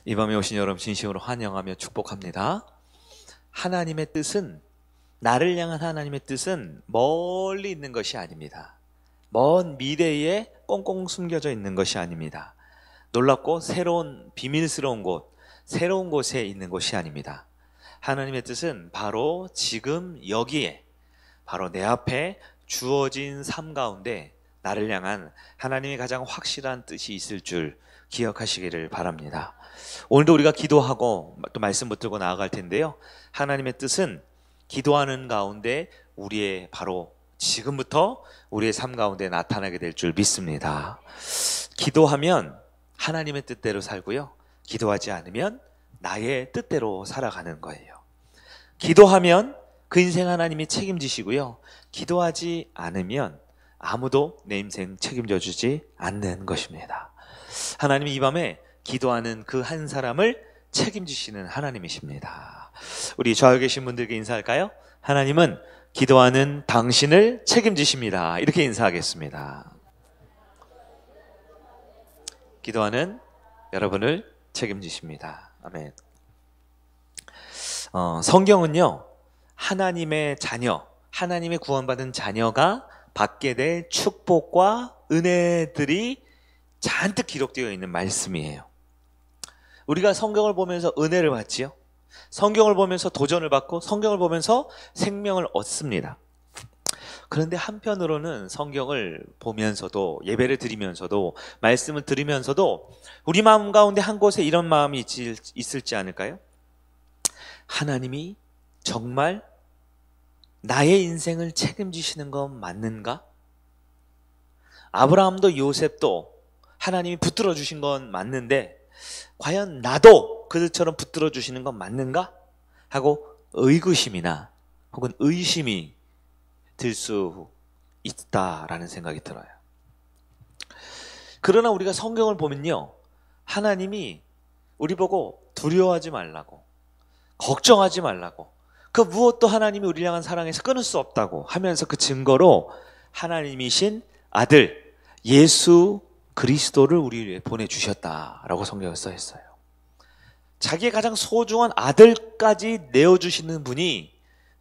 이 밤에 오신 여러분 진심으로 환영하며 축복합니다. 하나님의 뜻은, 나를 향한 하나님의 뜻은 멀리 있는 것이 아닙니다. 먼 미래에 꽁꽁 숨겨져 있는 것이 아닙니다. 놀랍고 새로운 비밀스러운 곳, 새로운 곳에 있는 것이 아닙니다. 하나님의 뜻은 바로 지금 여기에, 바로 내 앞에 주어진 삶 가운데 나를 향한 하나님의 가장 확실한 뜻이 있을 줄 기억하시기를 바랍니다. 오늘도 우리가 기도하고 또 말씀 붙들고 나아갈 텐데요, 하나님의 뜻은 기도하는 가운데 우리의 바로 지금부터 우리의 삶 가운데 나타나게 될 줄 믿습니다. 기도하면 하나님의 뜻대로 살고요, 기도하지 않으면 나의 뜻대로 살아가는 거예요. 기도하면 그 인생 하나님이 책임지시고요, 기도하지 않으면 아무도 내 인생 책임져 주지 않는 것입니다. 하나님이 이 밤에 기도하는 그 한 사람을 책임지시는 하나님이십니다. 우리 좌우에 계신 분들께 인사할까요? 하나님은 기도하는 당신을 책임지십니다. 이렇게 인사하겠습니다. 기도하는 여러분을 책임지십니다. 아멘. 성경은요, 하나님의 자녀, 하나님의 구원받은 자녀가 받게 될 축복과 은혜들이 잔뜩 기록되어 있는 말씀이에요. 우리가 성경을 보면서 은혜를 받지요, 성경을 보면서 도전을 받고 성경을 보면서 생명을 얻습니다. 그런데 한편으로는 성경을 보면서도, 예배를 드리면서도, 말씀을 들으면서도 우리 마음 가운데 한 곳에 이런 마음이 있을지 않을까요? 하나님이 정말 나의 인생을 책임지시는 건 맞는가? 아브라함도 요셉도 하나님이 붙들어 주신 건 맞는데 과연 나도 그들처럼 붙들어 주시는 건 맞는가? 하고 의구심이나 혹은 의심이 들 수 있다라는 생각이 들어요. 그러나 우리가 성경을 보면요, 하나님이 우리 보고 두려워하지 말라고, 걱정하지 말라고, 그 무엇도 하나님이 우리를 향한 사랑에서 끊을 수 없다고 하면서 그 증거로 하나님이신 아들 예수 그리스도를 우리 위해 보내주셨다라고 성경에 써 있어요. 자기의 가장 소중한 아들까지 내어주시는 분이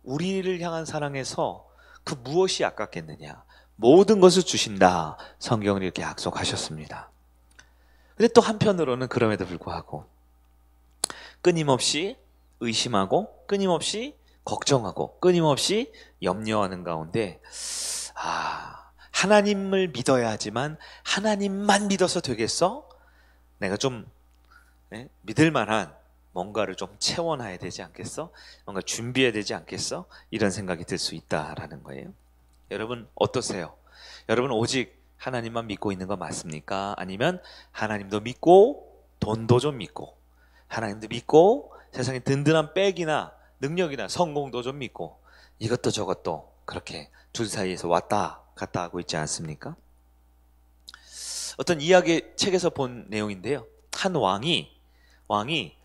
우리를 향한 사랑에서 그 무엇이 아깝겠느냐, 모든 것을 주신다, 성경은 이렇게 약속하셨습니다. 근데 또 한편으로는 그럼에도 불구하고 끊임없이 의심하고 끊임없이 걱정하고 끊임없이 염려하는 가운데 하나님을 믿어야 하지만 하나님만 믿어서 되겠어? 내가 좀 믿을 만한 뭔가를 좀 채워놔야 되지 않겠어? 뭔가 준비해야 되지 않겠어? 이런 생각이 들 수 있다라는 거예요. 여러분 어떠세요? 여러분 오직 하나님만 믿고 있는 거 맞습니까? 아니면 하나님도 믿고 돈도 좀 믿고, 하나님도 믿고 세상에 든든한 백이나 능력이나 성공도 좀 믿고, 이것도 저것도 그렇게 둘 사이에서 왔다 갔다 하고 있지 않습니까? 어떤 이야기 책에서 본 내용인데요, 한 왕이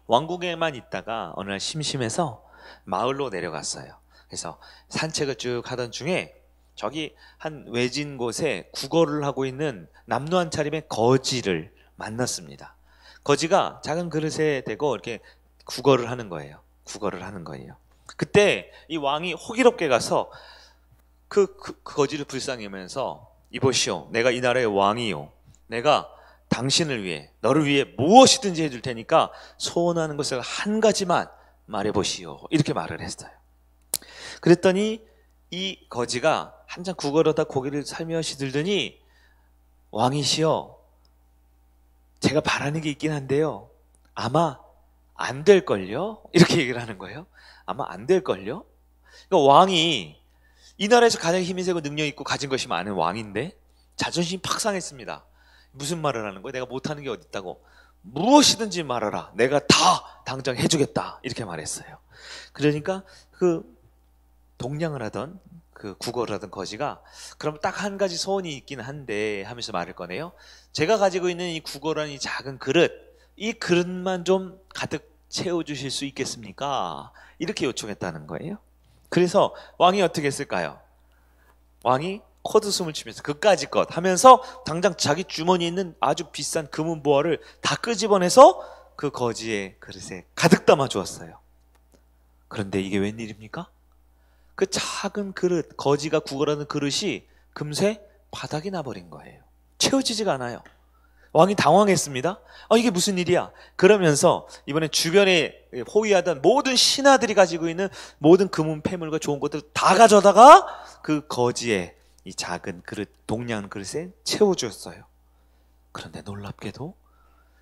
왕국에만 있다가 어느 날 심심해서 마을로 내려갔어요. 그래서 산책을 쭉 하던 중에 저기 한 외진 곳에 구걸을 하고 있는 남루 한 차림의 거지를 만났습니다. 거지가 작은 그릇에 대고 이렇게 구걸을 하는 거예요. 그때 이 왕이 호기롭게 가서 그 거지를 불쌍히 여기면서, 이보시오, 내가 이 나라의 왕이요, 내가 당신을 위해, 너를 위해 무엇이든지 해줄 테니까 소원하는 것을 한 가지만 말해보시오, 이렇게 말을 했어요. 그랬더니 이 거지가 한참 구걸하다 고개를 살며시 들더니, 왕이시여, 제가 바라는 게 있긴 한데요, 아마 안 될걸요? 이렇게 얘기를 하는 거예요. 아마 안 될걸요? 그러니까 왕이 이 나라에서 가장 힘이 세고 능력 있고 가진 것이 많은 왕인데 자존심이 팍 상했습니다. 무슨 말을 하는 거예요? 내가 못하는 게 어디 있다고? 무엇이든지 말하라, 내가 다 당장 해주겠다, 이렇게 말했어요. 그러니까 그 동냥을 하던, 그 구걸을 하던 거지가 그럼 딱 한 가지 소원이 있긴 한데 하면서 말을 꺼내요. 제가 가지고 있는 이 구걸한 이 작은 그릇, 이 그릇만 좀 가득 채워주실 수 있겠습니까? 이렇게 요청했다는 거예요. 그래서 왕이 어떻게 했을까요? 왕이 콧웃음을 치면서 그까짓 것 하면서 당장 자기 주머니에 있는 아주 비싼 금은보화를 다 끄집어내서 그 거지의 그릇에 가득 담아 주었어요. 그런데 이게 웬일입니까? 그 작은 그릇, 거지가 구걸하는 그릇이 금세 바닥이 나버린 거예요. 채워지지가 않아요. 왕이 당황했습니다. 이게 무슨 일이야? 그러면서 이번에 주변에 호위하던 모든 신하들이 가지고 있는 모든 금은 패물과 좋은 것들 다 가져다가 그 거지의 이 작은 그릇, 동양 그릇에 채워주었어요. 그런데 놀랍게도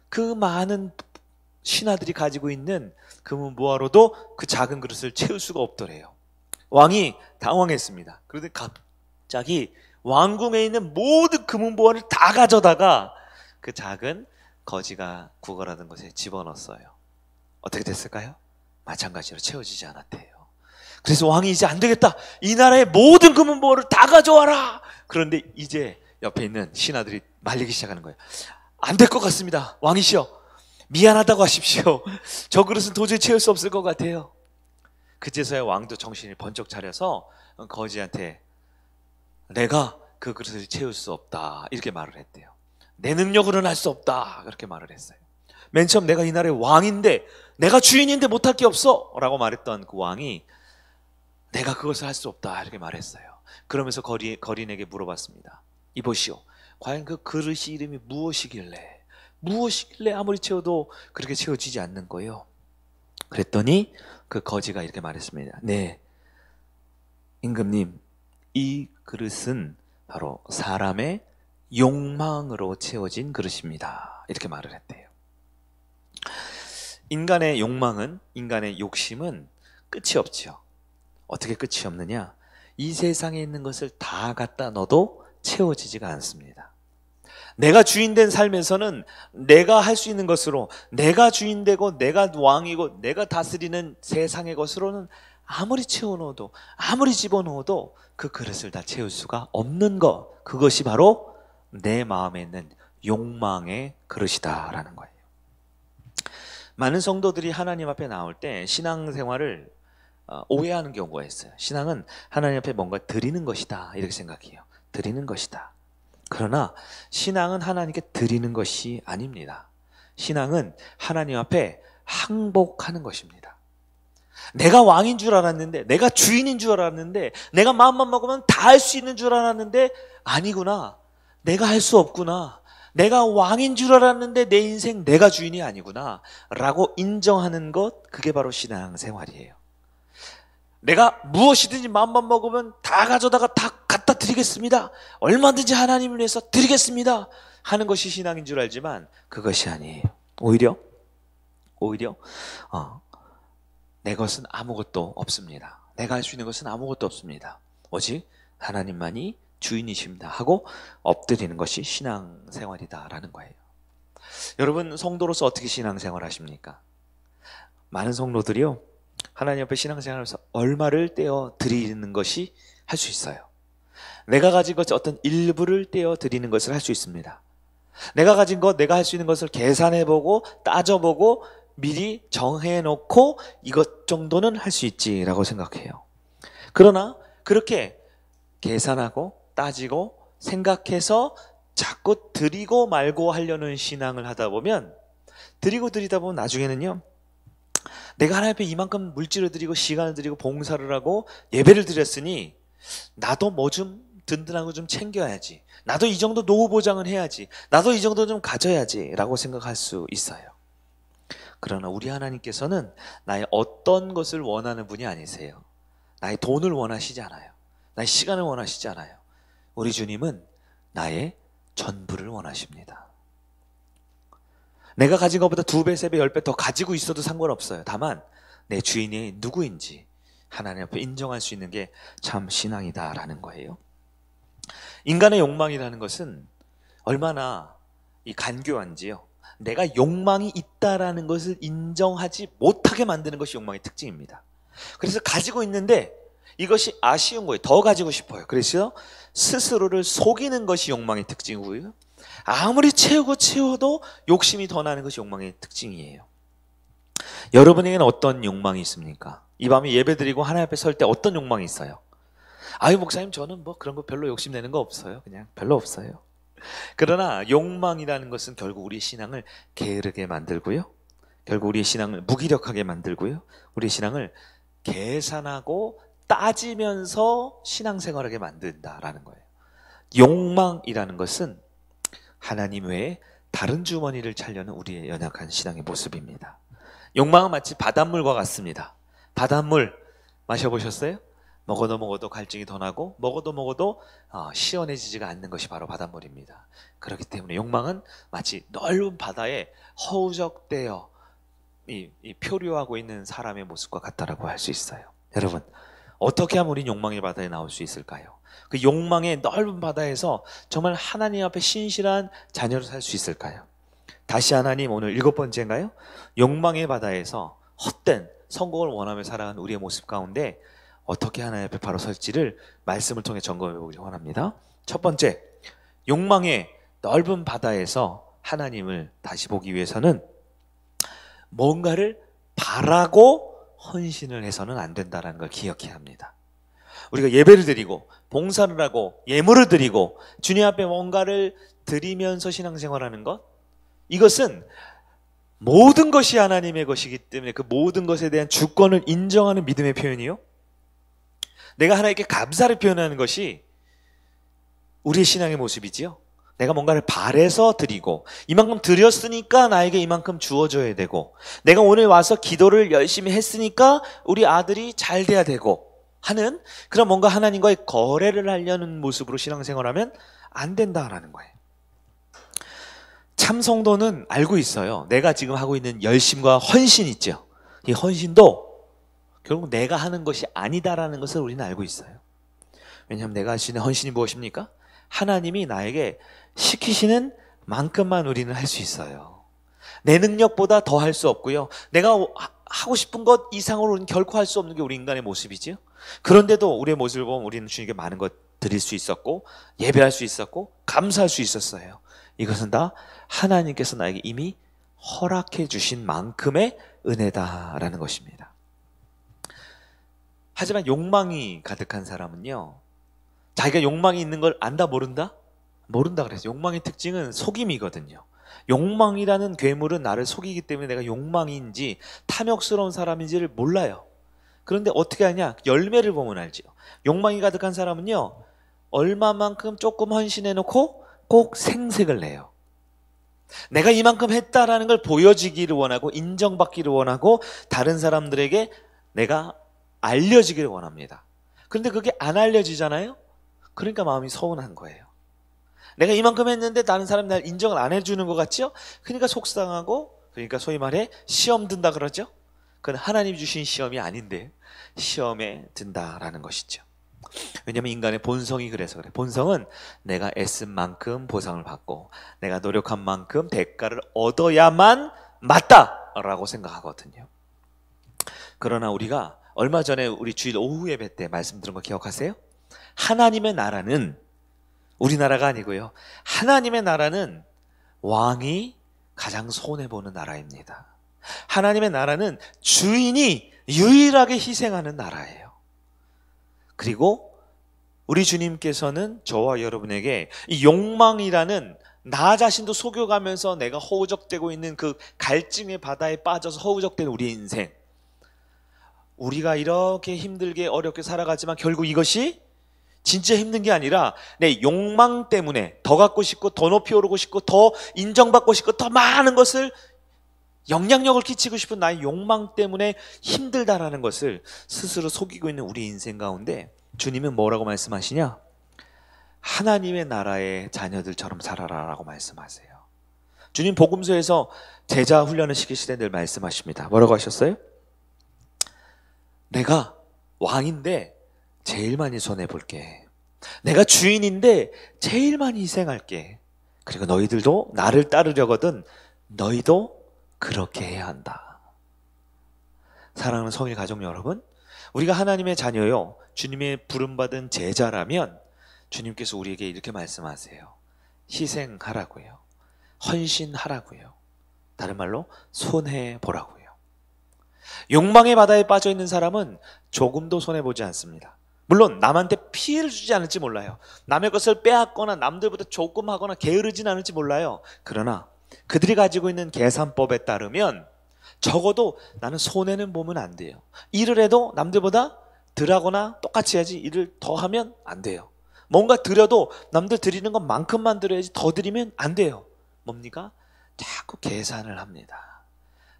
그 많은 신하들이 가지고 있는 금은 보화로도 그 작은 그릇을 채울 수가 없더래요. 왕이 당황했습니다. 그런데 갑자기 왕궁에 있는 모든 금은 보화를 다 가져다가 그 작은 거지가 구걸하던 것에 집어넣었어요. 어떻게 됐을까요? 마찬가지로 채워지지 않았대요. 그래서 왕이 이제 안 되겠다. 이 나라의 모든 금은 보화를 다 가져와라. 그런데 이제 옆에 있는 신하들이 말리기 시작하는 거예요. 안 될 것 같습니다. 왕이시여, 미안하다고 하십시오. 저 그릇은 도저히 채울 수 없을 것 같아요. 그제서야 왕도 정신이 번쩍 차려서 거지한테 내가 그 그릇을 채울 수 없다 이렇게 말을 했대요. 내 능력으로는 할 수 없다 그렇게 말을 했어요. 맨 처음 내가 이 나라의 왕인데, 내가 주인인데 못할 게 없어 라고 말했던 그 왕이 내가 그것을 할 수 없다 이렇게 말했어요. 그러면서 거린에게 물어봤습니다. 이보시오, 과연 그 그릇이 이름이 무엇이길래 아무리 채워도 그렇게 채워지지 않는 거예요? 그랬더니 그 거지가 이렇게 말했습니다. 네, 임금님, 이 그릇은 바로 사람의 욕망으로 채워진 그릇입니다. 이렇게 말을 했대요. 인간의 욕망은, 인간의 욕심은 끝이 없죠. 어떻게 끝이 없느냐? 이 세상에 있는 것을 다 갖다 넣어도 채워지지가 않습니다. 내가 주인된 삶에서는 내가 할 수 있는 것으로, 내가 주인되고 내가 왕이고 내가 다스리는 세상의 것으로는 아무리 채워넣어도, 아무리 집어넣어도 그 그릇을 다 채울 수가 없는 것, 그것이 바로 내 마음에 있는 욕망의 그릇이다라는 거예요. 많은 성도들이 하나님 앞에 나올 때 신앙생활을 오해하는 경우가 있어요. 신앙은 하나님 앞에 뭔가 드리는 것이다 이렇게 생각해요. 드리는 것이다. 그러나 신앙은 하나님께 드리는 것이 아닙니다. 신앙은 하나님 앞에 항복하는 것입니다. 내가 왕인 줄 알았는데, 내가 주인인 줄 알았는데, 내가 마음만 먹으면 다 할 수 있는 줄 알았는데 아니구나. 내가 할 수 없구나. 내가 왕인 줄 알았는데 내 인생 내가 주인이 아니구나 라고 인정하는 것, 그게 바로 신앙생활이에요. 내가 무엇이든지 마음만 먹으면 다 가져다가 다 갖다 드리겠습니다, 얼마든지 하나님을 위해서 드리겠습니다 하는 것이 신앙인 줄 알지만 그것이 아니에요. 오히려 내 것은 아무것도 없습니다. 내가 할 수 있는 것은 아무것도 없습니다. 오직 하나님만이 주인이십니다 하고 엎드리는 것이 신앙생활이다라는 거예요. 여러분, 성도로서 어떻게 신앙생활 하십니까? 많은 성도들이요, 하나님 앞에 신앙생활에서 얼마를 떼어 드리는 것이 할 수 있어요. 내가 가진 것 어떤 일부를 떼어 드리는 것을 할 수 있습니다. 내가 가진 것, 내가 할 수 있는 것을 계산해보고 따져보고 미리 정해놓고 이것 정도는 할 수 있지라고 생각해요. 그러나 그렇게 계산하고 따지고 생각해서 자꾸 드리고 말고 하려는 신앙을 하다 보면, 드리다 보면 나중에는요, 내가 하나님 앞에 이만큼 물질을 드리고 시간을 드리고 봉사를 하고 예배를 드렸으니 나도 뭐 좀 든든한 거 좀 챙겨야지, 나도 이 정도 노후 보장을 해야지, 나도 이 정도 좀 가져야지 라고 생각할 수 있어요. 그러나 우리 하나님께서는 나의 어떤 것을 원하는 분이 아니세요. 나의 돈을 원하시지 않아요. 나의 시간을 원하시지 않아요. 우리 주님은 나의 전부를 원하십니다. 내가 가진 것보다 2배, 3배, 10배 더 가지고 있어도 상관없어요. 다만 내 주인이 누구인지 하나님 앞에 인정할 수 있는 게 참 신앙이다라는 거예요. 인간의 욕망이라는 것은 얼마나 간교한지요, 내가 욕망이 있다라는 것을 인정하지 못하게 만드는 것이 욕망의 특징입니다. 그래서 가지고 있는데 이것이 아쉬운 거예요. 더 가지고 싶어요. 그래서 스스로를 속이는 것이 욕망의 특징이고요, 아무리 채워도 욕심이 더 나는 것이 욕망의 특징이에요. 여러분에게는 어떤 욕망이 있습니까? 이 밤에 예배드리고 하나님 앞에 설 때 어떤 욕망이 있어요? 아유, 목사님, 저는 뭐 그런 거 별로 욕심내는 거 없어요. 그냥 별로 없어요. 그러나 욕망이라는 것은 결국 우리 신앙을 게으르게 만들고요, 결국 우리의 신앙을 무기력하게 만들고요. 우리의 신앙을 계산하고 따지면서 신앙생활하게 만든다라는 거예요. 욕망이라는 것은 하나님 외에 다른 주머니를 차려는 우리의 연약한 신앙의 모습입니다. 욕망은 마치 바닷물과 같습니다. 바닷물 마셔보셨어요? 먹어도 갈증이 더 나고 먹어도 시원해지지가 않는 것이 바로 바닷물입니다. 그렇기 때문에 욕망은 마치 넓은 바다에 허우적대어 표류하고 있는 사람의 모습과 같다라고 할 수 있어요. 여러분, 어떻게 하면 우리 욕망의 바다에 나올 수 있을까요? 그 욕망의 넓은 바다에서 정말 하나님 앞에 신실한 자녀로 살 수 있을까요? 다시 하나님, 오늘 7번째인가요? 욕망의 바다에서 헛된 성공을 원하며 살아가는 우리의 모습 가운데 어떻게 하나님 앞에 바로 설지를 말씀을 통해 점검해 보기 원합니다. 첫 번째, 욕망의 넓은 바다에서 하나님을 다시 보기 위해서는 뭔가를 바라고 헌신을 해서는 안 된다는 걸 기억해야 합니다. 우리가 예배를 드리고 봉사를 하고 예물을 드리고 주님 앞에 뭔가를 드리면서 신앙생활하는 것, 이것은 모든 것이 하나님의 것이기 때문에 그 모든 것에 대한 주권을 인정하는 믿음의 표현이요, 내가 하나님께 감사를 표현하는 것이 우리의 신앙의 모습이지요. 내가 뭔가를 바래서 드리고 이만큼 드렸으니까 나에게 이만큼 주어져야 되고, 내가 오늘 와서 기도를 열심히 했으니까 우리 아들이 잘 돼야 되고 하는 그런 뭔가 하나님과의 거래를 하려는 모습으로 신앙생활하면 안 된다라는 거예요. 참 성도는 알고 있어요. 내가 지금 하고 있는 열심과 헌신 있죠. 이 헌신도 결국 내가 하는 것이 아니다라는 것을 우리는 알고 있어요. 왜냐하면 내가 할 수 있는 헌신이 무엇입니까? 하나님이 나에게 시키시는 만큼만 우리는 할 수 있어요. 내 능력보다 더 할 수 없고요. 내가 하고 싶은 것 이상으로는 결코 할 수 없는 게 우리 인간의 모습이지요. 그런데도 우리의 모습을 보면 우리는 주님께 많은 것 드릴 수 있었고 예배할 수 있었고 감사할 수 있었어요. 이것은 다 하나님께서 나에게 이미 허락해 주신 만큼의 은혜다라는 것입니다. 하지만 욕망이 가득한 사람은요, 자기가 욕망이 있는 걸 안다 모른다? 모른다 그래서 욕망의 특징은 속임이거든요. 욕망이라는 괴물은 나를 속이기 때문에 내가 욕망인지 탐욕스러운 사람인지를 몰라요. 그런데 어떻게 하냐? 열매를 보면 알죠. 욕망이 가득한 사람은요, 얼마만큼 조금 헌신해놓고 꼭 생색을 내요. 내가 이만큼 했다라는 걸 보여지기를 원하고 인정받기를 원하고 다른 사람들에게 내가 알려지기를 원합니다. 그런데 그게 안 알려지잖아요? 그러니까 마음이 서운한 거예요. 내가 이만큼 했는데 다른 사람이 날 인정을 안 해주는 것 같죠? 그러니까 속상하고, 그러니까 소위 말해 시험 든다 그러죠? 그건 하나님이 주신 시험이 아닌데 시험에 든다라는 것이죠. 왜냐하면 인간의 본성이 그래서 그래. 본성은 내가 애쓴 만큼 보상을 받고 내가 노력한 만큼 대가를 얻어야만 맞다라고 생각하거든요. 그러나 우리가 얼마 전에 우리 주일 오후 예배 때 말씀 들은 거 기억하세요? 하나님의 나라는 우리나라가 아니고요, 하나님의 나라는 왕이 가장 손해보는 나라입니다. 하나님의 나라는 주인이 유일하게 희생하는 나라예요. 그리고 우리 주님께서는 저와 여러분에게 이 욕망이라는 나 자신도 속여가면서 내가 허우적대고 있는 그 갈증의 바다에 빠져서 허우적대는 우리의 인생, 우리가 이렇게 힘들게 어렵게 살아가지만 결국 이것이 진짜 힘든 게 아니라 내 욕망 때문에 더 갖고 싶고 더 높이 오르고 싶고 더 인정받고 싶고 더 많은 것을 영향력을 끼치고 싶은 나의 욕망 때문에 힘들다라는 것을 스스로 속이고 있는 우리 인생 가운데 주님은 뭐라고 말씀하시냐? 하나님의 나라의 자녀들처럼 살아라라고 말씀하세요. 주님 복음서에서 제자 훈련을 시키실 때 늘 말씀하십니다. 뭐라고 하셨어요? 내가 왕인데 제일 많이 손해볼게. 내가 주인인데 제일 많이 희생할게. 그리고 너희들도 나를 따르려거든 너희도 그렇게 해야 한다. 사랑하는 성일 가족 여러분, 우리가 하나님의 자녀요, 주님의 부름받은 제자라면 주님께서 우리에게 이렇게 말씀하세요. 희생하라고요. 헌신하라고요. 다른 말로 손해보라고요. 욕망의 바다에 빠져있는 사람은 조금도 손해보지 않습니다. 물론 남한테 피해를 주지 않을지 몰라요. 남의 것을 빼앗거나 남들보다 조금 하거나 게으르진 않을지 몰라요. 그러나 그들이 가지고 있는 계산법에 따르면 적어도 나는 손해는 보면 안 돼요. 일을 해도 남들보다 덜 하거나 똑같이 해야지 일을 더 하면 안 돼요. 뭔가 드려도 남들 드리는 것만큼만 드려야지 더 드리면 안 돼요. 뭡니까? 자꾸 계산을 합니다.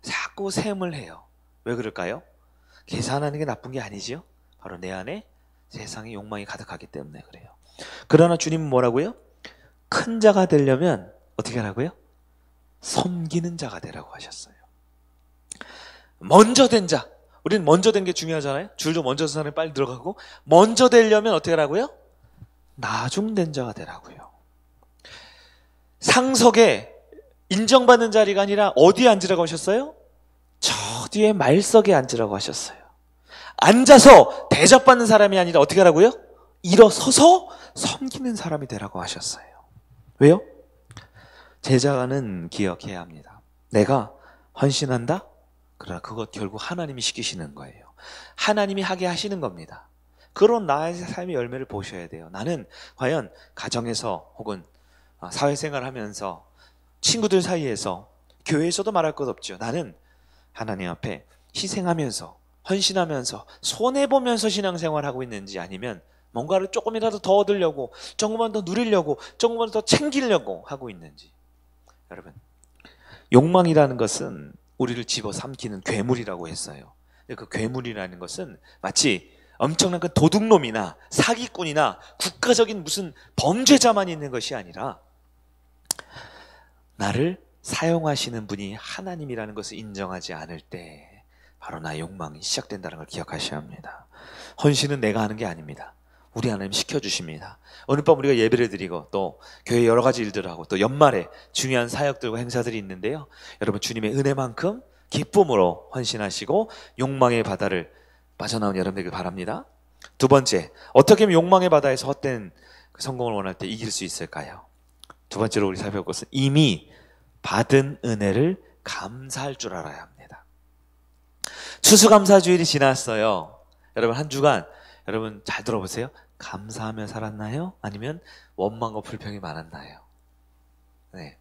자꾸 셈을 해요. 왜 그럴까요? 계산하는 게 나쁜 게 아니지요. 바로 내 안에 세상의 욕망이 가득하기 때문에 그래요. 그러나 주님은 뭐라고요? 큰 자가 되려면 어떻게 하라고요? 섬기는 자가 되라고 하셨어요. 먼저 된 자. 우리는 먼저 된 게 중요하잖아요. 줄도 먼저 선 사람이 빨리 들어가고, 먼저 되려면 어떻게 하라고요? 나중된 자가 되라고요. 상석에 인정받는 자리가 아니라 어디에 앉으라고 하셨어요? 저 뒤에 말석에 앉으라고 하셨어요. 앉아서 대접받는 사람이 아니라 어떻게 하라고요? 일어서서 섬기는 사람이 되라고 하셨어요. 왜요? 제자는 기억해야 합니다. 내가 헌신한다? 그러나 그것 결국 하나님이 시키시는 거예요. 하나님이 하게 하시는 겁니다. 그런 나의 삶의 열매를 보셔야 돼요. 나는 과연 가정에서 혹은 사회생활을 하면서 친구들 사이에서 교회에서도 말할 것 없죠. 나는 하나님 앞에 희생하면서 헌신하면서 손해보면서 신앙생활하고 있는지, 아니면 뭔가를 조금이라도 더 얻으려고, 조금만 더 누리려고, 조금만 더 챙기려고 하고 있는지. 여러분, 욕망이라는 것은 우리를 집어삼키는 괴물이라고 했어요. 그 괴물이라는 것은 마치 엄청난 그 도둑놈이나 사기꾼이나 국가적인 무슨 범죄자만 있는 것이 아니라 나를 사용하시는 분이 하나님이라는 것을 인정하지 않을 때 바로 나의 욕망이 시작된다는 걸 기억하셔야 합니다. 헌신은 내가 하는 게 아닙니다. 우리 하나님 시켜주십니다. 오늘 밤 우리가 예배를 드리고 또 교회 여러 가지 일들을 하고 또 연말에 중요한 사역들과 행사들이 있는데요. 여러분, 주님의 은혜만큼 기쁨으로 헌신하시고 욕망의 바다를 빠져나온 여러분들에게 바랍니다. 두 번째, 어떻게 하면 욕망의 바다에서 헛된 성공을 원할 때 이길 수 있을까요? 두 번째로 우리 살펴볼 것은 이미 받은 은혜를 감사할 줄 알아야 합니다. 추수감사주일이 지났어요. 여러분, 한 주간 여러분 잘 들어보세요. 감사하며 살았나요? 아니면 원망과 불평이 많았나요? 네.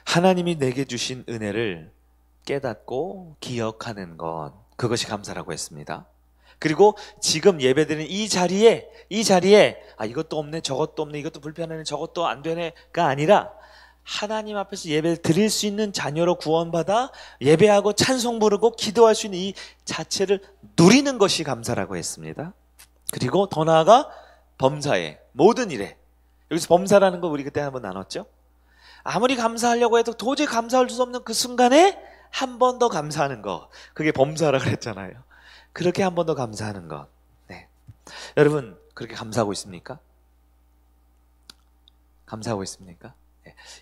하나님이 내게 주신 은혜를 깨닫고 기억하는 것, 그것이 감사라고 했습니다. 그리고 지금 예배드리는 이 자리에 이것도 없네, 저것도 없네, 이것도 불편하네, 저것도 안 되네가 아니라 하나님 앞에서 예배를 드릴 수 있는 자녀로 구원받아 예배하고 찬송 부르고 기도할 수 있는 이 자체를 누리는 것이 감사라고 했습니다. 그리고 더 나아가 범사에, 모든 일에, 여기서 범사라는 거 우리 그때 한번 나눴죠. 아무리 감사하려고 해도 도저히 감사할 수 없는 그 순간에 한 번 더 감사하는 거, 그게 범사라고 그랬잖아요. 그렇게 한 번 더 감사하는 것. 네. 여러분, 그렇게 감사하고 있습니까? 감사하고 있습니까?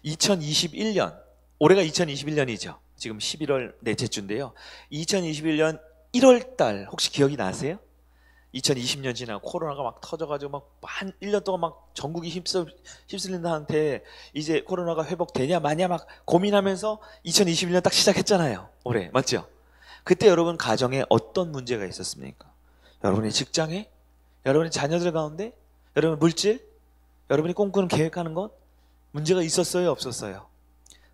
2021년, 올해가 2021년이죠. 지금 11월 넷째 주인데요. 2021년 1월달 혹시 기억이 나세요? 2020년 지나고 코로나가 막 터져가지고 막 한 1년 동안 막 전국이 휩쓸린 상태에 이제 코로나가 회복되냐 마냐 막 고민하면서 2021년 딱 시작했잖아요. 올해, 맞죠? 그때 여러분 가정에 어떤 문제가 있었습니까? 여러분의 직장에? 여러분의 자녀들 가운데? 여러분의 물질? 여러분이 꿈꾸는 계획하는 것? 문제가 있었어요? 없었어요?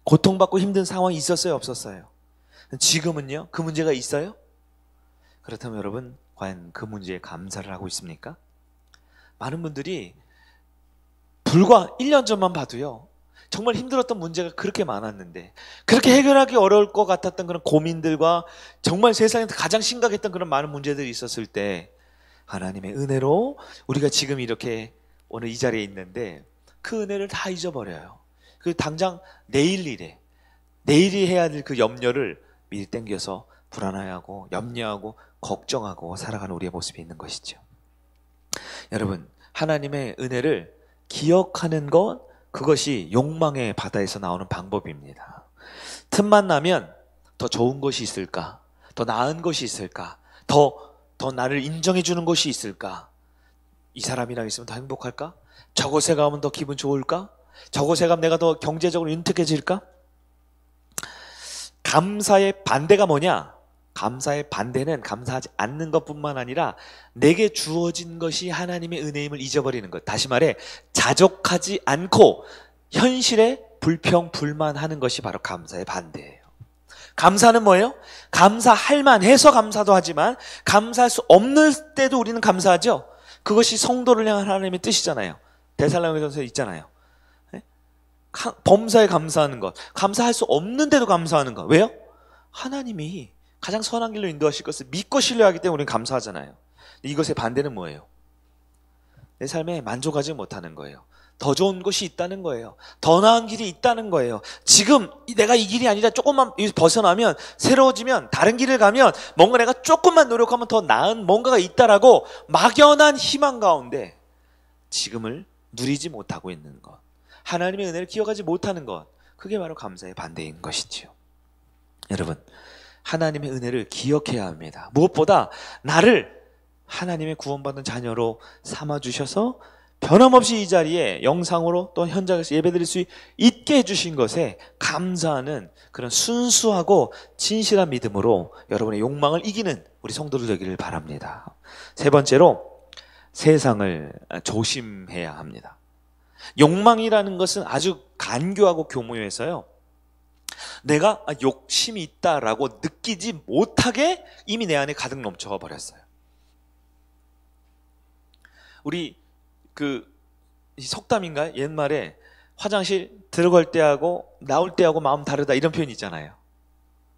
고통받고 힘든 상황이 있었어요? 없었어요? 지금은요? 그 문제가 있어요? 그렇다면 여러분, 과연 그 문제에 감사를 하고 있습니까? 많은 분들이 불과 1년 전만 봐도요, 정말 힘들었던 문제가 그렇게 많았는데, 그렇게 해결하기 어려울 것 같았던 그런 고민들과 정말 세상에서 가장 심각했던 그런 많은 문제들이 있었을 때 하나님의 은혜로 우리가 지금 이렇게 오늘 이 자리에 있는데 그 은혜를 다 잊어버려요. 그 당장 내일이 해야 될 그 염려를 미리 땡겨서 불안해하고 염려하고 걱정하고 살아가는 우리의 모습이 있는 것이죠. 여러분, 하나님의 은혜를 기억하는 것, 그것이 욕망의 바다에서 나오는 방법입니다. 틈만 나면 더 좋은 것이 있을까? 더 나은 것이 있을까? 더 나를 인정해 주는 것이 있을까? 이 사람이랑 있으면 더 행복할까? 저곳에 가면 더 기분 좋을까? 저곳에 가면 내가 더 경제적으로 윤택해질까? 감사의 반대가 뭐냐? 감사의 반대는 감사하지 않는 것뿐만 아니라 내게 주어진 것이 하나님의 은혜임을 잊어버리는 것. 다시 말해, 자족하지 않고 현실에 불평, 불만하는 것이 바로 감사의 반대예요. 감사는 뭐예요? 감사할 만해서 감사도 하지만 감사할 수 없는 때도 우리는 감사하죠. 그것이 성도를 향한 하나님의 뜻이잖아요. 데살로니가전서에 있잖아요. 범사에 감사하는 것, 감사할 수 없는데도 감사하는 것. 왜요? 하나님이 가장 선한 길로 인도하실 것을 믿고 신뢰하기 때문에 우리는 감사하잖아요. 이것의 반대는 뭐예요? 내 삶에 만족하지 못하는 거예요. 더 좋은 곳이 있다는 거예요. 더 나은 길이 있다는 거예요. 지금 내가 이 길이 아니라 조금만 벗어나면, 새로워지면, 다른 길을 가면 뭔가 내가 조금만 노력하면 더 나은 뭔가가 있다라고 막연한 희망 가운데 지금을 누리지 못하고 있는 것, 하나님의 은혜를 기억하지 못하는 것, 그게 바로 감사의 반대인 것이지요. 여러분, 하나님의 은혜를 기억해야 합니다. 무엇보다 나를 하나님의 구원받은 자녀로 삼아주셔서 변함없이 이 자리에 영상으로 또 현장에서 예배드릴 수 있게 해주신 것에 감사하는 그런 순수하고 진실한 믿음으로 여러분의 욕망을 이기는 우리 성도들 되기를 바랍니다. 세 번째로, 세상을 조심해야 합니다. 욕망이라는 것은 아주 간교하고 교묘해서요, 내가 욕심이 있다라고 느끼지 못하게 이미 내 안에 가득 넘쳐가 버렸어요. 우리 속담인가요? 옛말에 화장실 들어갈 때하고 나올 때하고 마음 다르다, 이런 표현이 있잖아요.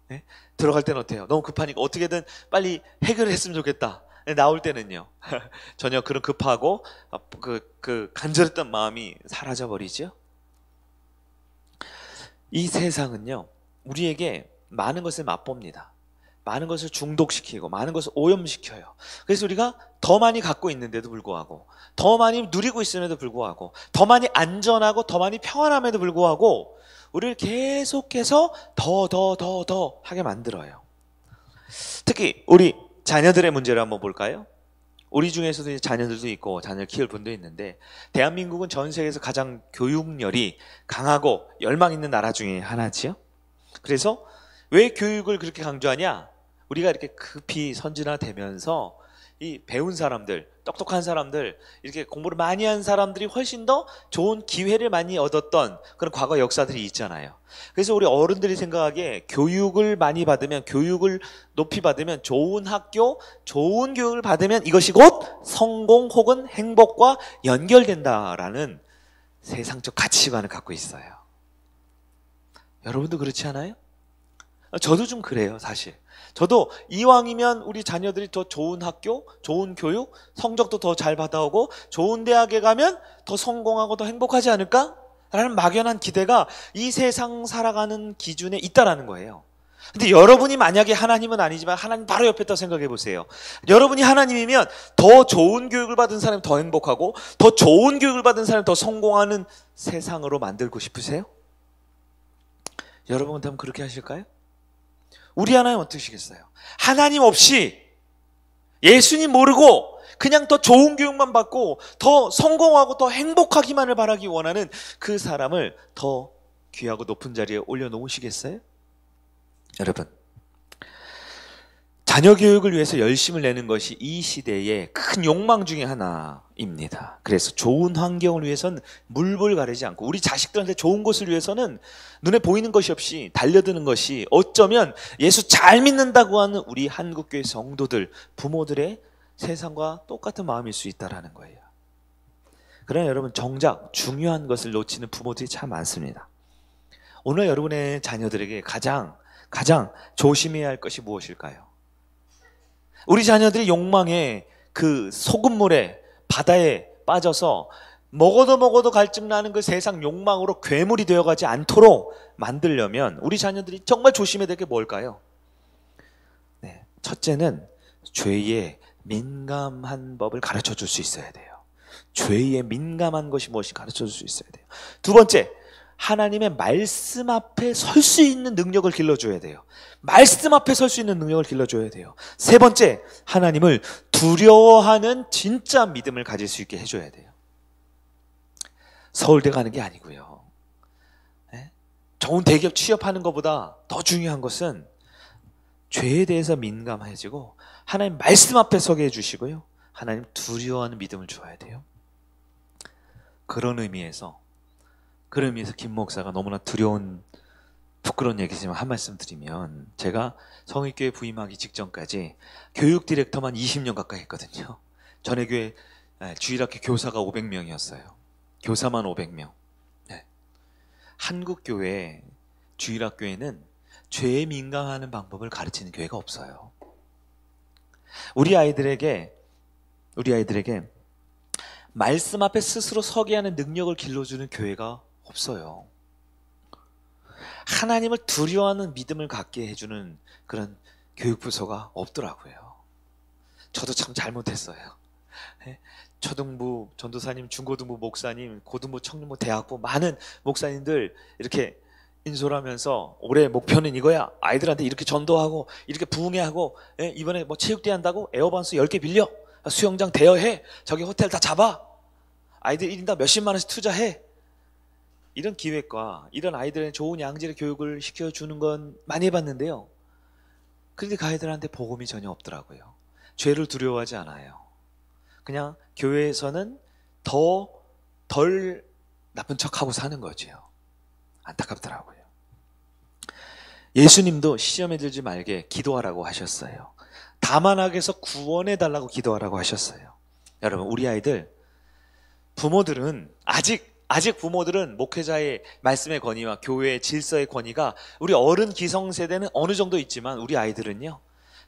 네? 들어갈 때는 어때요? 너무 급하니까 어떻게든 빨리 해결을 했으면 좋겠다. 나올 때는요, 전혀 그런 급하고 간절했던 마음이 사라져 버리죠. 이 세상은요, 우리에게 많은 것을 맛봅니다. 많은 것을 중독시키고 많은 것을 오염시켜요. 그래서 우리가 더 많이 갖고 있는데도 불구하고, 더 많이 누리고 있음에도 불구하고, 더 많이 안전하고 더 많이 평안함에도 불구하고 우리를 계속해서 더 하게 만들어요. 특히 우리 자녀들의 문제를 한번 볼까요? 우리 중에서도 이제 자녀들도 있고 자녀를 키울 분도 있는데, 대한민국은 전 세계에서 가장 교육열이 강하고 열망 있는 나라 중에 하나지요. 그래서 왜 교육을 그렇게 강조하냐? 우리가 이렇게 급히 선진화되면서 이 배운 사람들, 똑똑한 사람들, 이렇게 공부를 많이 한 사람들이 훨씬 더 좋은 기회를 많이 얻었던 그런 과거 역사들이 있잖아요. 그래서 우리 어른들이 생각하기에 교육을 많이 받으면, 교육을 높이 받으면, 좋은 학교, 좋은 교육을 받으면 이것이 곧 성공 혹은 행복과 연결된다라는 세상적 가치관을 갖고 있어요. 여러분도 그렇지 않아요? 저도 좀 그래요, 사실. 저도 이왕이면 우리 자녀들이 더 좋은 학교, 좋은 교육, 성적도 더 잘 받아오고 좋은 대학에 가면 더 성공하고 더 행복하지 않을까? 라는 막연한 기대가 이 세상 살아가는 기준에 있다라는 거예요. 근데 여러분이 만약에 하나님은 아니지만 하나님 바로 옆에 있다고 생각해 보세요. 여러분이 하나님이면 더 좋은 교육을 받은 사람이 더 행복하고 더 좋은 교육을 받은 사람이 더 성공하는 세상으로 만들고 싶으세요? 여러분 그럼 그렇게 하실까요? 우리 하나님 어떠시겠어요? 하나님 없이, 예수님 모르고 그냥 더 좋은 교육만 받고 더 성공하고 더 행복하기만을 바라기 원하는 그 사람을 더 귀하고 높은 자리에 올려놓으시겠어요? 여러분, 자녀 교육을 위해서 열심을 내는 것이 이 시대의 큰 욕망 중에 하나입니다. 그래서 좋은 환경을 위해서는 물불 가리지 않고, 우리 자식들한테 좋은 것을 위해서는 눈에 보이는 것이 없이 달려드는 것이 어쩌면 예수 잘 믿는다고 하는 우리 한국교회 성도들, 부모들의 세상과 똑같은 마음일 수 있다는 거예요. 그러나 여러분, 정작 중요한 것을 놓치는 부모들이 참 많습니다. 오늘 여러분의 자녀들에게 가장 조심해야 할 것이 무엇일까요? 우리 자녀들이 욕망의 그 소금물에, 바다에 빠져서 먹어도 갈증나는 그 세상 욕망으로 괴물이 되어가지 않도록 만들려면 우리 자녀들이 정말 조심해야 될 게 뭘까요? 네, 첫째는 죄에 민감한 법을 가르쳐 줄 수 있어야 돼요. 죄에 민감한 것이 무엇인지 가르쳐 줄 수 있어야 돼요. 두 번째, 하나님의 말씀 앞에 설 수 있는 능력을 길러줘야 돼요. 말씀 앞에 설 수 있는 능력을 길러줘야 돼요. 세 번째, 하나님을 두려워하는 진짜 믿음을 가질 수 있게 해줘야 돼요. 서울대 가는 게 아니고요. 좋은 대기업 취업하는 것보다 더 중요한 것은 죄에 대해서 민감해지고 하나님 말씀 앞에 서게 해주시고요, 하나님 두려워하는 믿음을 줘야 돼요. 그런 의미에서 그런 의미에서 김 목사가 너무나 두려운 부끄러운 얘기지만 한 말씀 드리면, 제가 성일교회 부임하기 직전까지 교육 디렉터만 20년 가까이 했거든요. 전에 교회 주일학교 교사가 500명이었어요. 교사만 500명. 네. 한국 교회 주일학교에는 죄에 민감하는 방법을 가르치는 교회가 없어요. 우리 아이들에게 말씀 앞에 스스로 서게 하는 능력을 길러주는 교회가 없어요. 하나님을 두려워하는 믿음을 갖게 해주는 그런 교육부서가 없더라고요. 저도 참 잘못했어요. 초등부 전도사님, 중고등부 목사님, 고등부 청년부 대학부 많은 목사님들 이렇게 인솔하면서 올해 목표는 이거야. 아이들한테 이렇게 전도하고 이렇게 부흥회하고, 이번에 뭐 체육대회 한다고 에어반스 10개 빌려, 수영장 대여해, 저기 호텔 다 잡아, 아이들 1인당 몇십만 원씩 투자해. 이런 기획과 이런 아이들의 좋은 양질의 교육을 시켜주는 건 많이 해봤는데요. 그런데 그 아이들한테 복음이 전혀 없더라고요. 죄를 두려워하지 않아요. 그냥 교회에서는 더 덜 나쁜 척하고 사는 거지요. 안타깝더라고요. 예수님도 시험에 들지 말게 기도하라고 하셨어요. 다만 악에서 구원해달라고 기도하라고 하셨어요. 여러분, 우리 아이들, 부모들은 아직 부모들은 목회자의 말씀의 권위와 교회의 질서의 권위가 우리 어른 기성세대는 어느 정도 있지만, 우리 아이들은요,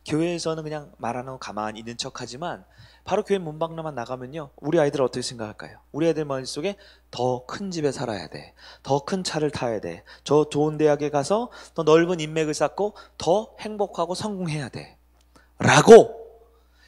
교회에서는 그냥 말 안 하고 가만히 있는 척 하지만 바로 교회 문방로만 나가면요, 우리 아이들 어떻게 생각할까요? 우리 아이들 머릿속에 더 큰 집에 살아야 돼, 더 큰 차를 타야 돼, 저 좋은 대학에 가서 더 넓은 인맥을 쌓고 더 행복하고 성공해야 돼 라고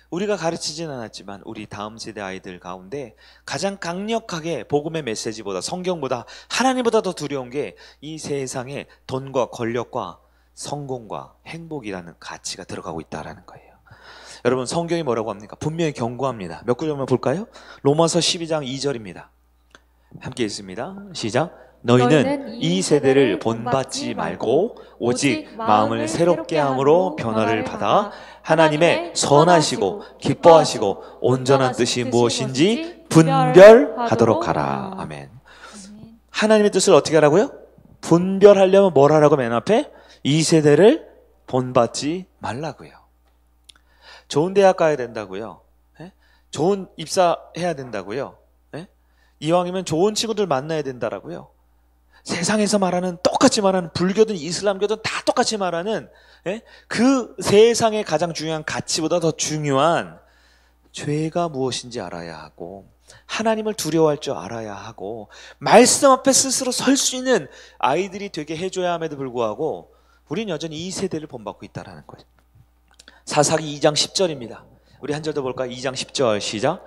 우리가 가르치진 않았지만, 우리 다음 세대 아이들 가운데 가장 강력하게 복음의 메시지보다, 성경보다, 하나님보다 더 두려운 게 이 세상에 돈과 권력과 성공과 행복이라는 가치가 들어가고 있다는 거예요. 여러분, 성경이 뭐라고 합니까? 분명히 경고합니다. 몇 구절만 볼까요? 로마서 12장 2절입니다. 함께 읽습니다. 시작. 너희는 이 세대를 본받지 말고 오직 마음을 새롭게 함으로 변화를 받아 하나님의 선하시고 기뻐하시고 온전한 뜻이 무엇인지 분별하도록 하라. 아멘. 하나님의 뜻을 어떻게 하라고요? 분별하려면 뭘 하라고? 맨 앞에 이 세대를 본받지 말라고요. 좋은 대학 가야 된다고요. 좋은 입사해야 된다고요. 이왕이면 좋은 친구들 만나야 된다라고요. 세상에서 말하는, 똑같이 말하는, 불교든 이슬람교든 다 똑같이 말하는 그 세상의 가장 중요한 가치보다 더 중요한 죄가 무엇인지 알아야 하고, 하나님을 두려워할 줄 알아야 하고, 말씀 앞에 스스로 설 수 있는 아이들이 되게 해줘야 함에도 불구하고 우리는 여전히 이 세대를 본받고 있다는 거예요. 사사기 2장 10절입니다. 우리 한 절 더 볼까요? 2장 10절 시작.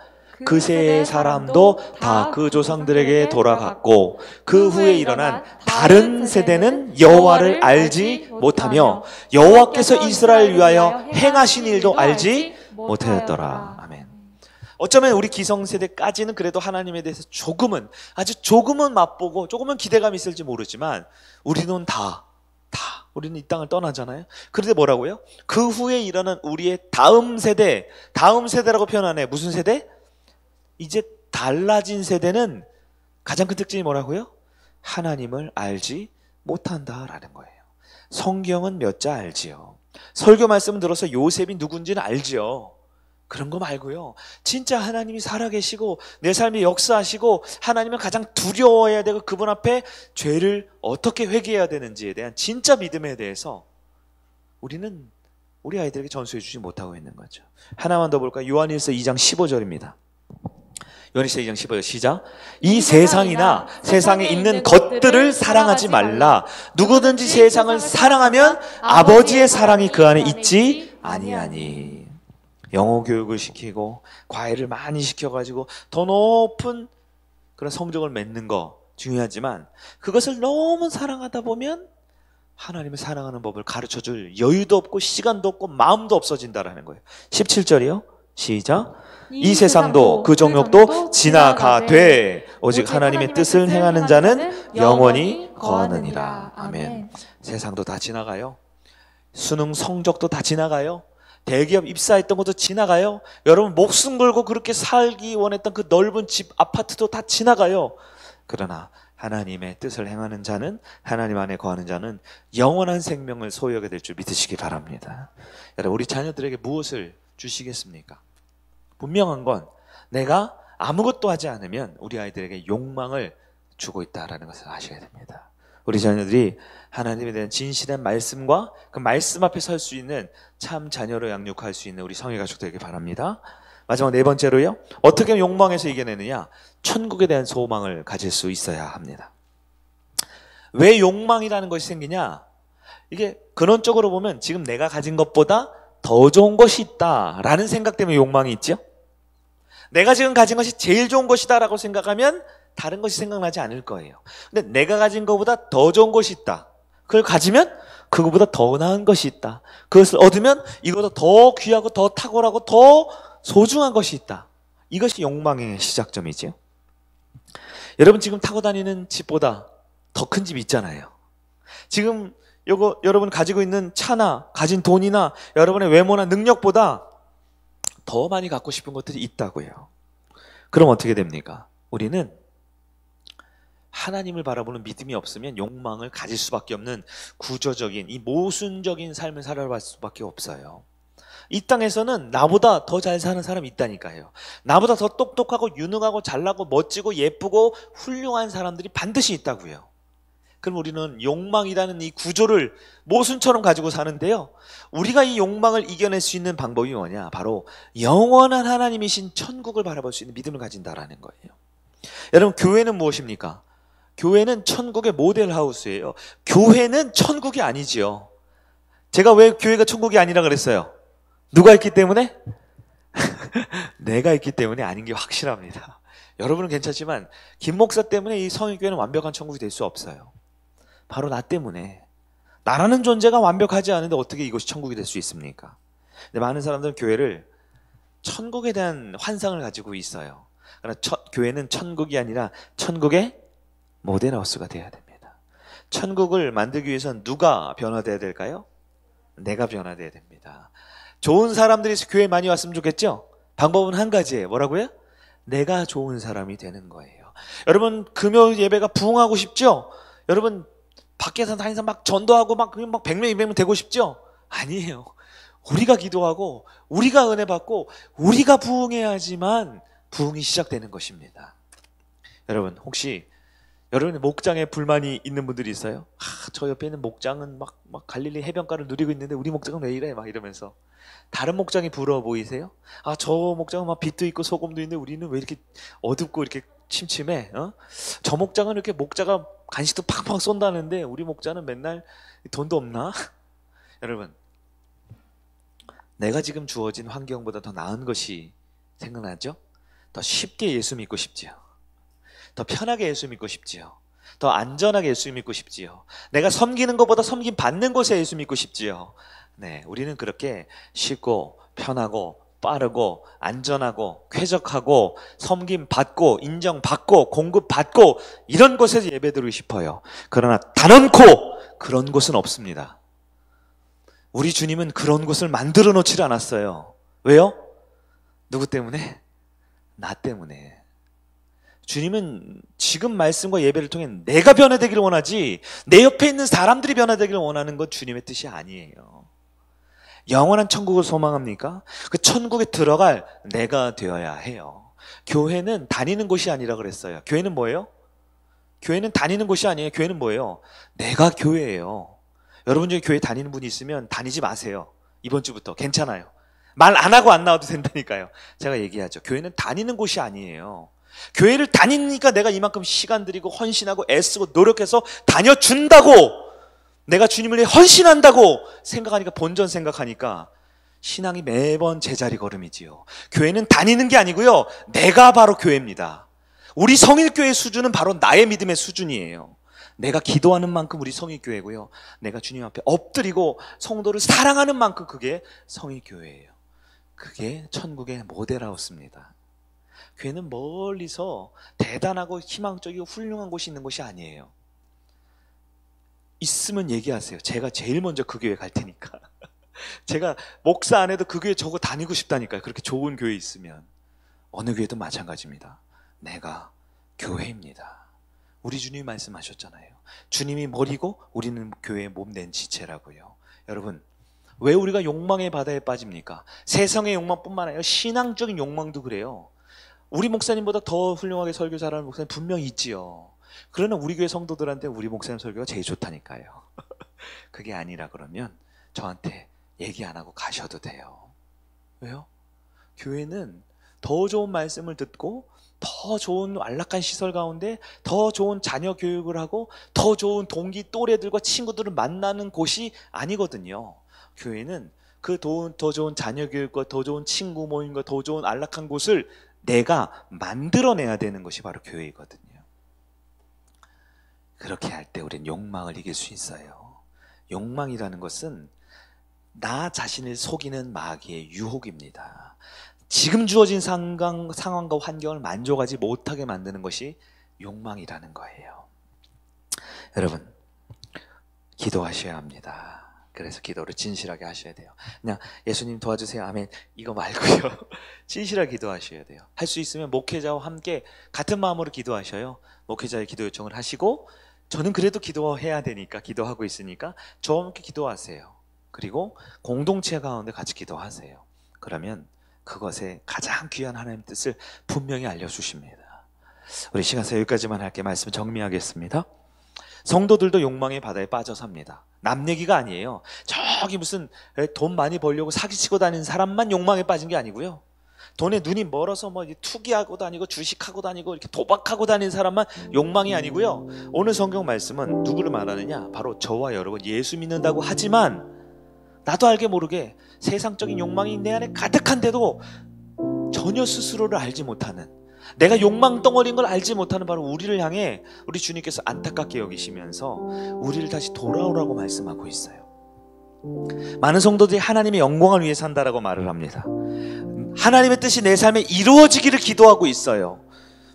그 세의 사람도 다 그 조상들에게 돌아갔고 그 후에 일어난 다른 세대는 여호와를 알지 못하며 여호와께서 이스라엘 위하여 행하신 일도 알지 못하였더라. 아멘. 어쩌면 우리 기성세대까지는 그래도 하나님에 대해서 조금은, 아주 조금은 맛보고 조금은 기대감이 있을지 모르지만, 우리는 우리는 이 땅을 떠나잖아요. 그런데 뭐라고요? 그 후에 일어난 우리의 다음 세대라고 표현하네. 무슨 세대? 이제 달라진 세대는 가장 큰 특징이 뭐라고요? 하나님을 알지 못한다라는 거예요. 성경은 몇 자 알지요. 설교 말씀 들어서 요셉이 누군지는 알지요. 그런 거 말고요, 진짜 하나님이 살아계시고 내 삶에 역사하시고 하나님을 가장 두려워해야 되고 그분 앞에 죄를 어떻게 회개해야 되는지에 대한 진짜 믿음에 대해서 우리는 우리 아이들에게 전수해 주지 못하고 있는 거죠. 하나만 더 볼까요? 요한일서 2장 15절입니다. 요한일서 2장 15절 시작. 이 세상이나 세상에 있는 것들을 사랑하지 말라. 누구든지 세상을 사랑하면 아버지의 사랑이 그 안에 있지 아니하니. 영어 교육을 시키고 과외를 많이 시켜가지고 더 높은 그런 성적을 맺는 거 중요하지만, 그것을 너무 사랑하다 보면 하나님을 사랑하는 법을 가르쳐줄 여유도 없고 시간도 없고 마음도 없어진다라는 거예요. 17절이요. 시작. 이 세상도 그 정욕도 지나가되 오직 하나님의 뜻을 행하는 자는 영원히 거하느니라. 아멘. 세상도 다 지나가요. 수능 성적도 다 지나가요. 대기업 입사했던 것도 지나가요. 여러분 목숨 걸고 그렇게 살기 원했던 그 넓은 집, 아파트도 다 지나가요. 그러나 하나님의 뜻을 행하는 자는, 하나님 안에 거하는 자는 영원한 생명을 소유하게 될 줄 믿으시기 바랍니다. 여러분, 우리 자녀들에게 무엇을 주시겠습니까? 분명한 건 내가 아무것도 하지 않으면 우리 아이들에게 욕망을 주고 있다는 것을 아셔야 됩니다. 우리 자녀들이 하나님에 대한 진실한 말씀과 그 말씀 앞에 설 수 있는 참 자녀로 양육할 수 있는 우리 성의 가족 되길 바랍니다. 마지막 네 번째로요, 어떻게 욕망에서 이겨내느냐? 천국에 대한 소망을 가질 수 있어야 합니다. 왜 욕망이라는 것이 생기냐? 이게 근원적으로 보면 지금 내가 가진 것보다 더 좋은 것이 있다라는 생각 때문에 욕망이 있죠. 내가 지금 가진 것이 제일 좋은 것이다라고 생각하면 다른 것이 생각나지 않을 거예요. 근데 내가 가진 것보다 더 좋은 것이 있다. 그걸 가지면 그것보다 더 나은 것이 있다. 그것을 얻으면 이것보다 더 귀하고 더 탁월하고 더 소중한 것이 있다. 이것이 욕망의 시작점이죠. 여러분, 지금 타고 다니는 집보다 더 큰 집 있잖아요. 지금 여러분 가지고 있는 차나 가진 돈이나 여러분의 외모나 능력보다 더 많이 갖고 싶은 것들이 있다고요. 그럼 어떻게 됩니까? 우리는 하나님을 바라보는 믿음이 없으면 욕망을 가질 수밖에 없는 구조적인 이 모순적인 삶을 살아갈 수밖에 없어요. 이 땅에서는 나보다 더 잘 사는 사람이 있다니까요. 나보다 더 똑똑하고 유능하고 잘나고 멋지고 예쁘고 훌륭한 사람들이 반드시 있다고요. 그럼 우리는 욕망이라는 이 구조를 모순처럼 가지고 사는데요, 우리가 이 욕망을 이겨낼 수 있는 방법이 뭐냐? 바로 영원한 하나님이신 천국을 바라볼 수 있는 믿음을 가진다라는 거예요. 여러분, 교회는 무엇입니까? 교회는 천국의 모델 하우스예요. 교회는 천국이 아니지요. 제가 왜 교회가 천국이 아니라 그랬어요? 누가 있기 때문에? 내가 있기 때문에 아닌 게 확실합니다. 여러분은 괜찮지만 김 목사 때문에 이 성인교회는 완벽한 천국이 될 수 없어요. 바로 나 때문에. 나라는 존재가 완벽하지 않은데 어떻게 이것이 천국이 될 수 있습니까? 근데 많은 사람들은 교회를 천국에 대한 환상을 가지고 있어요. 그러나 교회는 천국이 아니라 천국의 모델하우스가 되어야 됩니다. 천국을 만들기 위해서는 누가 변화되어야 될까요? 내가 변화되어야 됩니다. 좋은 사람들이 교회에 많이 왔으면 좋겠죠? 방법은 한 가지예요. 뭐라고요? 내가 좋은 사람이 되는 거예요. 여러분, 금요 예배가 부흥하고 싶죠? 여러분, 밖에서 다니면서 막 전도하고 막 100명, 200명 되고 싶죠? 아니에요. 우리가 기도하고 우리가 은혜 받고 우리가 부흥해야지만 부흥이 시작되는 것입니다. 여러분, 혹시 여러분의 목장에 불만이 있는 분들이 있어요? 저 옆에 있는 목장은 막 갈릴리 해변가를 누리고 있는데 우리 목장은 왜 이래? 막 이러면서. 다른 목장이 부러워 보이세요? 저 목장은 막 빛도 있고 소금도 있는데 우리는 왜 이렇게 어둡고 이렇게 침침해? 저 목장은 이렇게 목자가 간식도 팍팍 쏜다는데 우리 목자는 맨날 돈도 없나? 여러분, 내가 지금 주어진 환경보다 더 나은 것이 생각나죠? 더 쉽게 예수 믿고 싶지요. 더 편하게 예수 믿고 싶지요. 더 안전하게 예수 믿고 싶지요. 내가 섬기는 것보다 섬김 받는 곳에 예수 믿고 싶지요. 네, 우리는 그렇게 쉽고 편하고 빠르고 안전하고 쾌적하고 섬김 받고 인정받고 공급받고 이런 곳에서 예배드리고 싶어요. 그러나 단언코 그런 곳은 없습니다. 우리 주님은 그런 곳을 만들어 놓지 않았어요. 왜요? 누구 때문에? 나 때문에. 주님은 지금 말씀과 예배를 통해 내가 변화되기를 원하지 내 옆에 있는 사람들이 변화되기를 원하는 건 주님의 뜻이 아니에요. 영원한 천국을 소망합니까? 그 천국에 들어갈 내가 되어야 해요. 교회는 다니는 곳이 아니라 그랬어요. 교회는 뭐예요? 교회는 다니는 곳이 아니에요. 교회는 뭐예요? 내가 교회예요. 여러분 중에 교회 다니는 분이 있으면 다니지 마세요. 이번 주부터. 괜찮아요. 말 안 하고 안 나와도 된다니까요. 제가 얘기하죠. 교회는 다니는 곳이 아니에요. 교회를 다니니까 내가 이만큼 시간 들이고 헌신하고 애쓰고 노력해서 다녀준다고, 내가 주님을 위해 헌신한다고 생각하니까, 본전 생각하니까 신앙이 매번 제자리 걸음이지요. 교회는 다니는 게 아니고요, 내가 바로 교회입니다. 우리 성일교회의 수준은 바로 나의 믿음의 수준이에요. 내가 기도하는 만큼 우리 성일교회고요, 내가 주님 앞에 엎드리고 성도를 사랑하는 만큼 그게 성일교회예요. 그게 천국의 모델하우스입니다. 교회는 멀리서 대단하고 희망적이고 훌륭한 곳이 있는 곳이 아니에요. 있으면 얘기하세요. 제가 제일 먼저 그 교회 갈 테니까. 제가 목사 안 해도 그 교회 저거 다니고 싶다니까요. 그렇게 좋은 교회 있으면. 어느 교회도 마찬가지입니다. 내가 교회입니다. 우리 주님이 말씀하셨잖아요. 주님이 머리고 우리는 교회의 몸된 지체라고요. 여러분, 왜 우리가 욕망의 바다에 빠집니까? 세상의 욕망뿐만 아니라 신앙적인 욕망도 그래요. 우리 목사님보다 더 훌륭하게 설교 잘하는 목사님 분명히 있지요. 그러나 우리 교회 성도들한테 우리 목사님 설교가 제일 좋다니까요. 그게 아니라 그러면 저한테 얘기 안 하고 가셔도 돼요. 왜요? 교회는 더 좋은 말씀을 듣고 더 좋은 안락한 시설 가운데 더 좋은 자녀 교육을 하고 더 좋은 동기 또래들과 친구들을 만나는 곳이 아니거든요. 교회는 그 더 좋은 자녀 교육과 더 좋은 친구 모임과 더 좋은 안락한 곳을 내가 만들어내야 되는 것이 바로 교회이거든요. 그렇게 할 때 우리는 욕망을 이길 수 있어요. 욕망이라는 것은 나 자신을 속이는 마귀의 유혹입니다. 지금 주어진 상황과 환경을 만족하지 못하게 만드는 것이 욕망이라는 거예요. 여러분, 기도하셔야 합니다. 그래서 기도를 진실하게 하셔야 돼요. 그냥 예수님 도와주세요, 아멘, 이거 말고요. 진실하게 기도하셔야 돼요. 할 수 있으면 목회자와 함께 같은 마음으로 기도하셔요. 목회자의 기도 요청을 하시고, 저는 그래도 기도해야 되니까, 기도하고 있으니까 저와 함께 기도하세요. 그리고 공동체 가운데 같이 기도하세요. 그러면 그것에 가장 귀한 하나님의 뜻을 분명히 알려주십니다. 우리 시간에서 여기까지만 할게. 말씀 정리하겠습니다. 성도들도 욕망의 바다에 빠져 삽니다. 남 얘기가 아니에요. 저기 무슨 돈 많이 벌려고 사기치고 다니는 사람만 욕망에 빠진 게 아니고요. 돈에 눈이 멀어서 뭐 투기하고 다니고 주식하고 다니고 이렇게 도박하고 다니는 사람만 욕망이 아니고요. 오늘 성경 말씀은 누구를 말하느냐? 바로 저와 여러분, 예수 믿는다고 하지만 나도 알게 모르게 세상적인 욕망이 내 안에 가득한데도 전혀 스스로를 알지 못하는, 내가 욕망 덩어리인 걸 알지 못하는 바로 우리를 향해 우리 주님께서 안타깝게 여기시면서 우리를 다시 돌아오라고 말씀하고 있어요. 많은 성도들이 하나님의 영광을 위해 산다라고 말을 합니다. 하나님의 뜻이 내 삶에 이루어지기를 기도하고 있어요.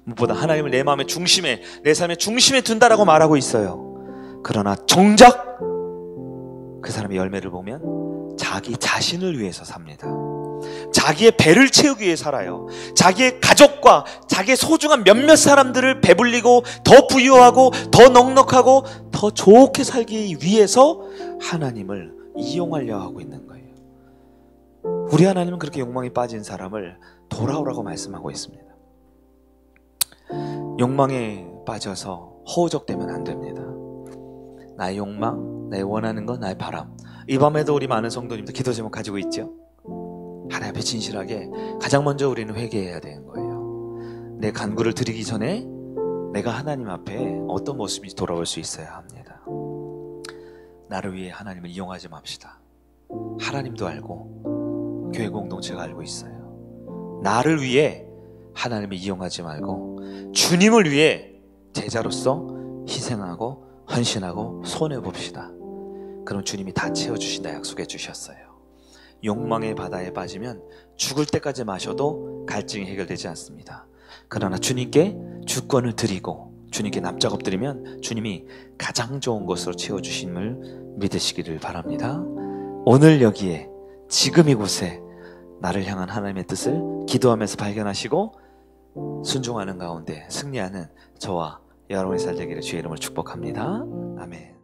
무엇보다 하나님을 내 마음의 중심에, 내 삶의 중심에 둔다라고 말하고 있어요. 그러나 정작 그 사람의 열매를 보면 자기 자신을 위해서 삽니다. 자기의 배를 채우기 위해 살아요. 자기의 가족과 자기의 소중한 몇몇 사람들을 배불리고 더 부유하고 더 넉넉하고 더 좋게 살기 위해서 하나님을 이용하려 하고 있는 거예요. 우리 하나님은 그렇게 욕망에 빠진 사람을 돌아오라고 말씀하고 있습니다. 욕망에 빠져서 허우적대면 안 됩니다. 나의 욕망, 나의 원하는 것, 나의 바람. 이 밤에도 우리 많은 성도님들 기도 제목 가지고 있죠? 하나님 앞에 진실하게 가장 먼저 우리는 회개해야 되는 거예요. 내 간구를 드리기 전에 내가 하나님 앞에 어떤 모습이 돌아올 수 있어야 합니다. 나를 위해 하나님을 이용하지 맙시다. 하나님도 알고 교회 공동체가 알고 있어요. 나를 위해 하나님을 이용하지 말고 주님을 위해 제자로서 희생하고 헌신하고 손해봅시다. 그럼 주님이 다 채워주신다 약속해 주셨어요. 욕망의 바다에 빠지면 죽을 때까지 마셔도 갈증이 해결되지 않습니다. 그러나 주님께 주권을 드리고 주님께 납작업 드리면 주님이 가장 좋은 것으로 채워주심을 믿으시기를 바랍니다. 오늘 여기에 지금 이곳에 나를 향한 하나님의 뜻을 기도하면서 발견하시고 순종하는 가운데 승리하는 저와 여러분의 살 되기를 주의 이름으로 축복합니다. 아멘.